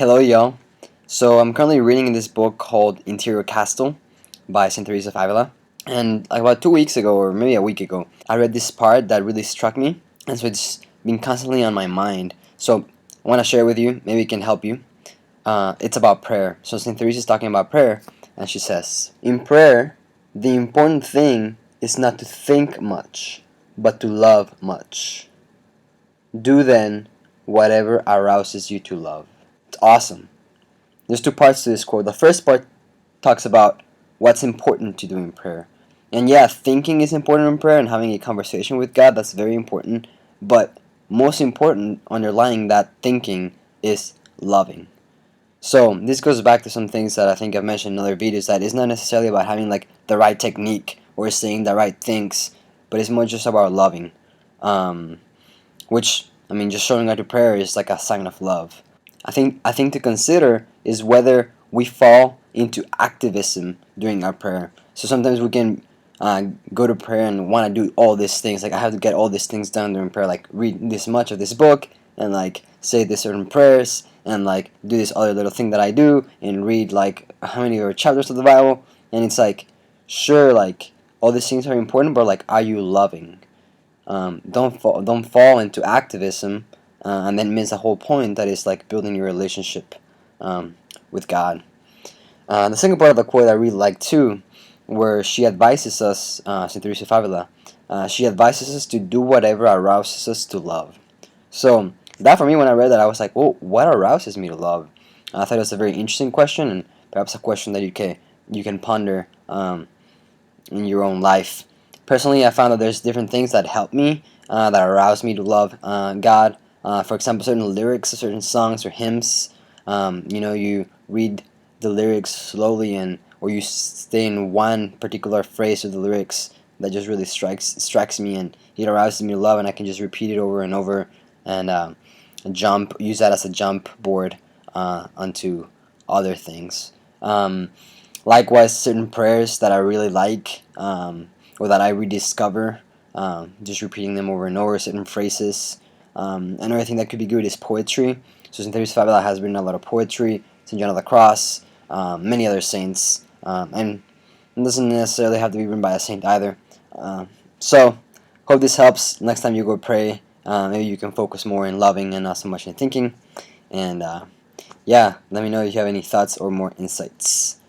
Hello, y'all. So I'm currently reading this book called Interior Castle by Saint Teresa of Avila. And like about 2 weeks ago, or maybe a week ago, I read this part that really struck me, and so it's been constantly on my mind. So I want to share with you. Maybe it can help you. It's about prayer. So Saint Teresa is talking about prayer, and she says, "In prayer, the important thing is not to think much, but to love much. Do then whatever arouses you to love." It's awesome. There's two parts to this quote. The first part talks about what's important to do in prayer. And yeah, thinking is important in prayer and having a conversation with God, that's very important. But most important, underlying that thinking, is loving. So this goes back to some things that I think I've mentioned in other videos, that it's not necessarily about having like the right technique or saying the right things, but it's more just about loving. Um, which, I mean, just showing up to prayer is like a sign of love. I think to consider is whether we fall into activism during our prayer. So sometimes we can go to prayer and want to do all these things. Like I have to get all these things done during prayer, like read this much of this book and like say these certain prayers and like do this other little thing that I do and read like how many other chapters of the Bible. And it's like, sure, like all these things are important, but like, are you loving? Don't fall into activism and then miss the whole point, that is like building your relationship with God. The second part of the quote I really like too, where she advises us, Saint Teresa of Avila, she advises us to do whatever arouses us to love. So that, for me, when I read that, I was like, well, what arouses me to love? I thought it was a very interesting question, and perhaps a question that you can ponder in your own life. Personally, I found that there's different things that help me, that arouse me to love God. For example, certain lyrics of certain songs or hymns. You read the lyrics slowly, and or you stay in one particular phrase of the lyrics that just really strikes me, and it arouses me to love, and I can just repeat it over and over, and use that as a jump board onto other things. Likewise, certain prayers that I really like, or that I rediscover, just repeating them over and over, certain phrases. Another thing that could be good is poetry. So St. Teresa of Avila has written a lot of poetry, St. John of the Cross, many other saints, and it doesn't necessarily have to be written by a saint either. So, hope this helps. Next time you go pray, maybe you can focus more in loving and not so much in thinking. And yeah, let me know if you have any thoughts or more insights.